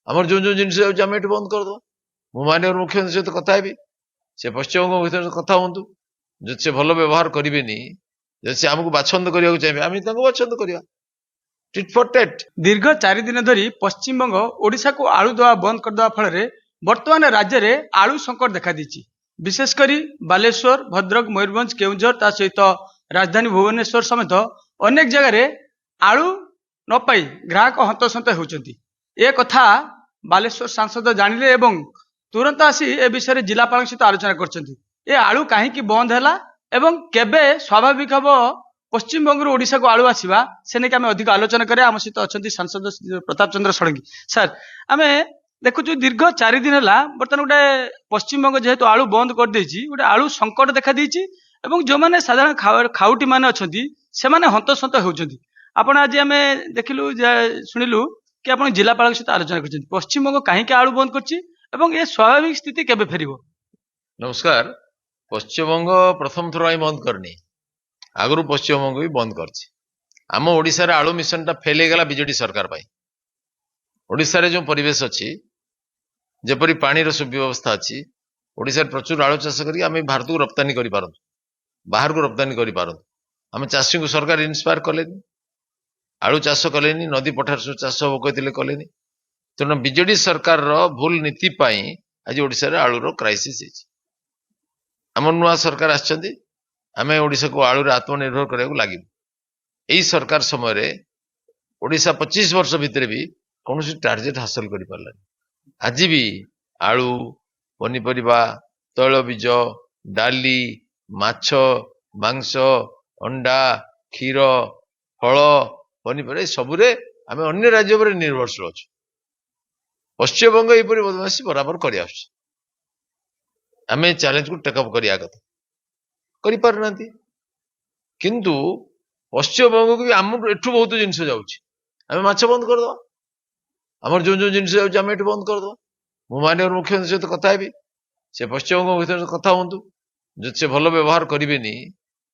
आमर जो जिनस आम ये बंद करदे माननीय मुख्यमंत्री सहित कथा हेबी से पश्चिमबंग भर कथा हूँ जब से भल व्यवहार करेनि जब से आमको बाछंद करने चाहिए आम बाछंद करवा टिट फॉर टेट। दीर्घ 4 दिन धरी पश्चिमबंग ओडिशा को आलू दवा बंद करदेवा फल बर्तमान राज्य में आलू संकट देखा दी विशेषकर बालेश्वर भद्रक मयूरभंज केउंझर ता सहित राजधानी भुवनेश्वर समेत अनेक जगह आलू न पाई ग्राहक हंतसंत होती ए कथा बालेश्वर सांसद जानिले एवं तुरंत आसी ए विषय जिलापाल सहित आलोचना कर आलू कहीं बंद है एवं केबे स्वाभाविक हम पश्चिमबंग ओडिशा को आलू आसवा से नहीं आम अधिक आलोचना करें आम सहित अच्छा सांसद प्रताप चंद्र षडंगी सर आम देखु दीर्घ 4 दिन है बर्तमान गोटे पश्चिमबंग जेहेतु आलू बंद कर गोटे आलू संकट देखा जो मैंने साधारण खाउटी मैंने अच्छा से हंतसंत होती आपड़ आज आम देखिलु शुणिलु कि आप जिलापाल सहित आलोचना कर पश्चिमबंग कहीं आलू बंद कर स्वाभाविक स्थिति केबे फेर। नमस्कार। पश्चिमबंग प्रथम थर बंद करनी आगु पश्चिमबंग भी बंद कर आम ओडिशा आलू मिशन टा फेल हो गला बीजेडी सरकार ओडिशा रे जो परिवेश अच्छी जेपरी पानी सुव्यवस्था अच्छी ओडिशा प्रचुर आलू चाष करी आम भारत को रप्तानी कर बाहर को रप्तानी कर आम चाषी को सरकार इन्स्पायर कले आलू चाष कले नदी पठार सब चाष हम कहते कले तेणु बीजेडी सरकार भूल नीति आज ओडिशा रे आलूर क्राइसिस आम नुआ सरकार आम ओडिशा को आलू आत्मनिर्भर करने लगे यही सरकार समय ओडिशा 25 वर्ष भितर भी कौन टार्गेट हासिल कर पारा आज भी आलू पनीपरिया तैलबीज डाली माछ मांस अंडा क्षीर फल पनीपरिया सबुरे आम अन्य राज्य पर निर्भरशील अच्छु पश्चिमबंग यहपरी बदमाशी बराबर कर चैलेंज को टेकअप करने कथा किंतु पश्चिमबंग को भी आम एठू बहुत जिनस जाऊँ माछ बंद करदे आमर जो जिनस आम ये बंद करदे माननीय मुख्यमंत्री सहित कथा हेबी से पश्चिमबंग भर कथा हूँ जब से भल व्यवहार करेनि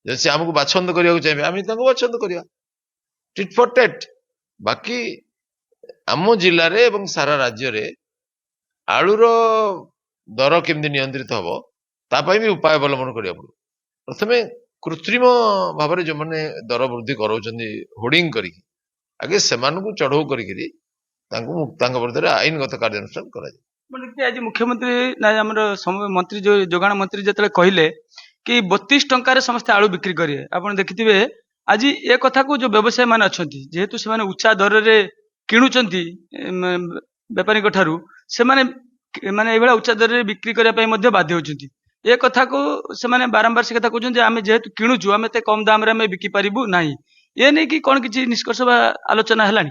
जब से आमको बाछंद करने चाहिए आम बाछंद करवा टिट फॉर टेट। बाकी आम जिले में सारा राज्य रे आलूर दर केमती नियंत्रित हम तापाई भी उपाय अवलंबन करा पड़ो प्रथम कृत्रिम भाव में जो मैंने दर वृद्धि कराउछन्ति होर्डिंग करी आगे से चढ़ऊ करी विरुद्ध आईनगत कार्यानुष्ठान करा आज मुख्यमंत्री मंत्री जो जोगाण मंत्री जो कहले कि 32 टंकार समस्ते आलू बिक्री करेंगे आप देखिथे आज ए कथा को जो व्यवसायी मान अच्छा जेहेतु से उच्चा दर रे किणुचंती बेपारी ठारू से माने उच्चा दर रे बिक्री करने बाध्य होती ए कथा को से बारंबार से कथा कहते आम जेहेतु किणुचु आम एत कम दाम रे बिकी पारिबु नाही ये नहीं कि कौन किसी निष्कर्ष आलोचना है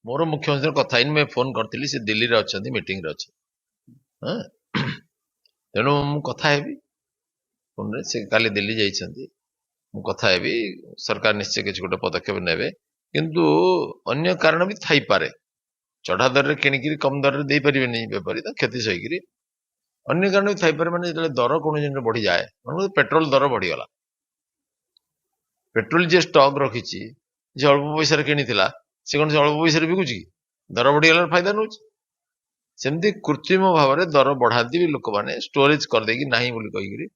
मोर मुख्यमंत्री कथा मैं फोन करी से दिल्ली रे अच्छा मीटिंग रे अच्छा तेणु मु कथा हेबी फोन रे से काली दिल्ली जाइछन्ति मु कथा हेबी सरकार निश्चय किसी गोटे पदक्षेप नेबे किंतु अन्य कारण भी थाई पारे चढ़ा दर रे किणिकी कम दर रे दे परिबे नहीं बेपारी क्षति सहीकरी अन्य कारण भी थाई पारे माने दर कौन जिन बढ़ी जाए पेट्रोल दर बढ़ीगला पेट्रोल जी स्टॉक रखी अल्प पैसा किनी से कौन से अल्प पैसा बिकुची दर बढ़ीगला फायदा नौ सेमती कृत्रिम भाव में दर बढ़ाती भी लोक मैंने स्टोरेज करदे ना कहीकि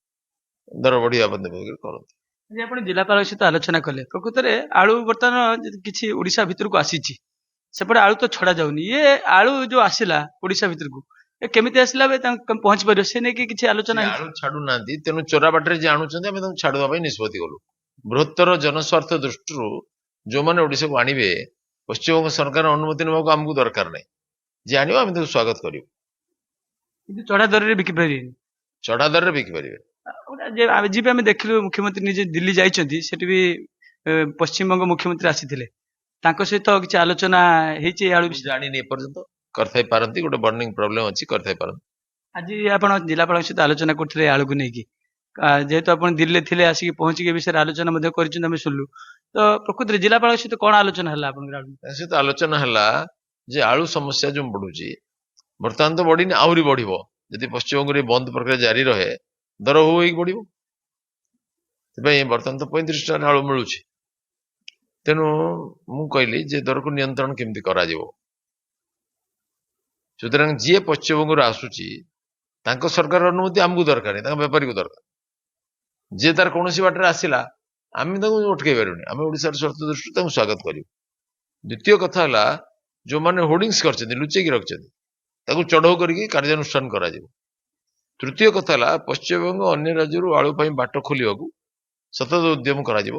दर बढ़िया करते आप जिलापाल सहित आलोचना कले प्रकृत में आलू बर्तमान किसी ओडिशा भितर को आसी सेपटे आलू तो छड़ा जाऊनी ये आलू जो आसला ओडिशा भितर को केमिति आसला पहुंच पार से नहीं कि आलोचना आलू छाड़ू ना तेणु चोरा बाटर जी आणुंट छाड़वा निष्पत्ति कलु बृहत्तर जनस्वार्थ दृष्टि जो मैंने ओडिशा को आणवे पश्चिमबंग सरकार अनुमति नाक आमको दरकार नहीं जी आम स्वागत कर चढ़ा दर बिकी पारे चढ़ा दर बिकी पारे आज भी आम देखिलु मुख्यमंत्री निजे दिल्ली जाइछन्ति सेठी भी पश्चिमबंग मुख्यमंत्री आसीथिले तांको सहित किछि आलोचना हेछि आलू जानि नै पर्यंत करथाई पारंती गोटे बर्निंग प्रॉब्लम अछि करथाई पारंती आज आपण जिलापाल सहित आलोचना करथिले आलू को नेकी जेहेतु आपण दिल्ली थिले आसिक पहुंची के विषय आलोचना मध्ये करिछन हम सुनलु तो प्रकृत रे जिलापाल सहित कोन आलोचना हला आपण सहित आलोचना हला जे आलू समस्या जो बढ़ुची बर्तमान तो बढ़ी आहरी बढ़ो जदि पश्चिमबंग रे बंद प्रक्रिया जारी रहे दर हो बढ़ो बर्तमान तो 35 टका आलू मिलूँ तेणु मु कहली जे दर को नियंत्रण केमती करा সুতরাং ଯିଏ ପଶ୍ଚିମବଙ୍ଗରୁ ଆସୁଛି ତାଙ୍କ ସରକାର ଅନୁମତି ଆମକୁ ଦରକାର ନାହିଁ, ତାଙ୍କ ବେପାରୀକୁ ଦରକାର। ଯିଏ ତାର କୌଣସି ବାଟରେ ଆସିଲା ଆମେ ତାକୁ ଅଟକେଇ ପାରିବୁନି, ଆମେ ଓଡ଼ିଶାର ସ୍ୱାର୍ଥ ଦୃଷ୍ଟିରୁ ତାଙ୍କୁ ସ୍ୱାଗତ କରିବୁ। ଦ୍ୱିତୀୟ କଥା ହେଲା ଯୋଉମାନେ ହୋର୍ଡିଂସ୍ କରିଛନ୍ତି ଲୁଚେଇକି ରଖିଛନ୍ତି ତାକୁ ଚଢଉ କରିକି କାର୍ଯ୍ୟାନୁଷ୍ଠାନ କରାଯିବ। ତୃତୀୟ କଥା ହେଲା ପଶ୍ଚିମବଙ୍ଗ ଅନ୍ୟ ରାଜ୍ୟରୁ ଆଳୁ ପାଇଁ ବାଟ ଖୋଲିବାକୁ ସତତ ଉଦ୍ୟମ କରାଯିବ,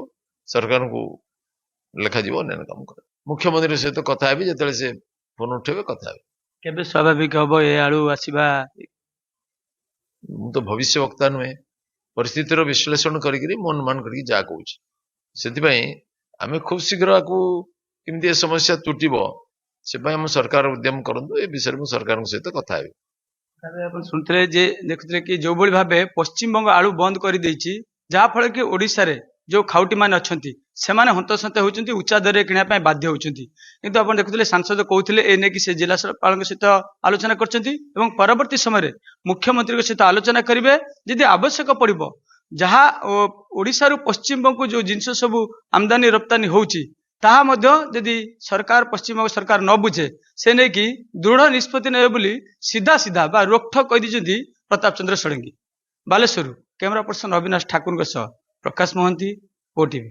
ସରକାରଙ୍କୁ ଲେଖାଯିବ, ଅନ୍ୟାନ୍ୟ କାମ କରାଯିବ। ମୁଖ୍ୟମନ୍ତ୍ରୀଙ୍କ ସହିତ କଥା ହେବି, ଯେତେବେଳେ ସେ ଫୋନ ଉଠେଇବେ କଥା ହେବେ। କେବେ ସ୍ୱାଭାବିକ ହବ ଏ ଆଳୁ ଆସିବା? ମୁଁ ତ ଭବିଷ୍ୟ ବକ୍ତା ନୁହେଁ, ପରିସ୍ଥିତିର ବିଶ୍ଳେଷଣ କରିକିରି ମୋ ଅନୁମାନ କରିକି ଯାହା କହୁଛି। ସେଥିପାଇଁ ଆମେ ଖୁବ୍ ଶୀଘ୍ର ଆକୁ କେମିତି ଏ ସମସ୍ୟା ତୁଟିବ ସେ ପାଇଁ ଆମ ସରକାର ଉଦ୍ୟମ କରନ୍ତୁ, ଏ ବିଷୟରେ ମୁଁ ସରକାରଙ୍କ ସହିତ କଥା ହେବି। ଆପଣ ଶୁଣିଥିଲେ ଯେ ଦେଖୁଥିଲେ କି ଯୋଉଭଳି ଭାବେ ପଶ୍ଚିମବଙ୍ଗ ଆଳୁ ବନ୍ଦ କରିଦେଇଛି, ଯାହା ଫଳରେ କି ଓଡ଼ିଶାରେ ଯୋଉ ଖାଉଟି ମାନେ ଅଛନ୍ତି ସେମାନେ ହନ୍ତସନ୍ତ ହେଉଛନ୍ତି, ଉଚ୍ଚା ଦରରେ କିଣିବା ପାଇଁ ବାଧ୍ୟ ହେଉଛନ୍ତି। କିନ୍ତୁ ଆପଣ ଦେଖୁଥିଲେ ସାଂସଦ କହୁଥିଲେ ଏ ନେଇକି ସେ ଜିଲ୍ଲାପାଳଙ୍କ ସହିତ ଆଲୋଚନା କରିଛନ୍ତି ଏବଂ ପରବର୍ତ୍ତୀ ସମୟରେ ମୁଖ୍ୟମନ୍ତ୍ରୀଙ୍କ ସହିତ ଆଲୋଚନା କରିବେ। ଯଦି ଆବଶ୍ୟକ ପଡିବ ଯାହା ଓଡ଼ିଶାରୁ ପଶ୍ଚିମବଙ୍ଗକୁ ଯୋଉ ଜିନିଷ ସବୁ ଆମଦାନୀ ରପ୍ତାନୀ ହଉଛି ତାହା ମଧ୍ୟ ଯଦି ସରକାର ପଶ୍ଚିମବଙ୍ଗ ସରକାର ନ ବୁଝେ ସେ ନେଇକି ଦୃଢ ନିଷ୍ପତ୍ତି ନେବେ ବୋଲି ସିଧା ବା ରୋକଠୋକ କହିଦେଇଛନ୍ତି ପ୍ରତାପ ଚନ୍ଦ୍ର ଷଡଙ୍ଗୀ। ବାଲେଶ୍ୱରରୁ କ୍ୟାମେରା ପର୍ସନ ଅବିନାଶ ଠାକୁରଙ୍କ ସହ ପ୍ରକାଶ ମହାନ୍ତି, ଓଟିଭି।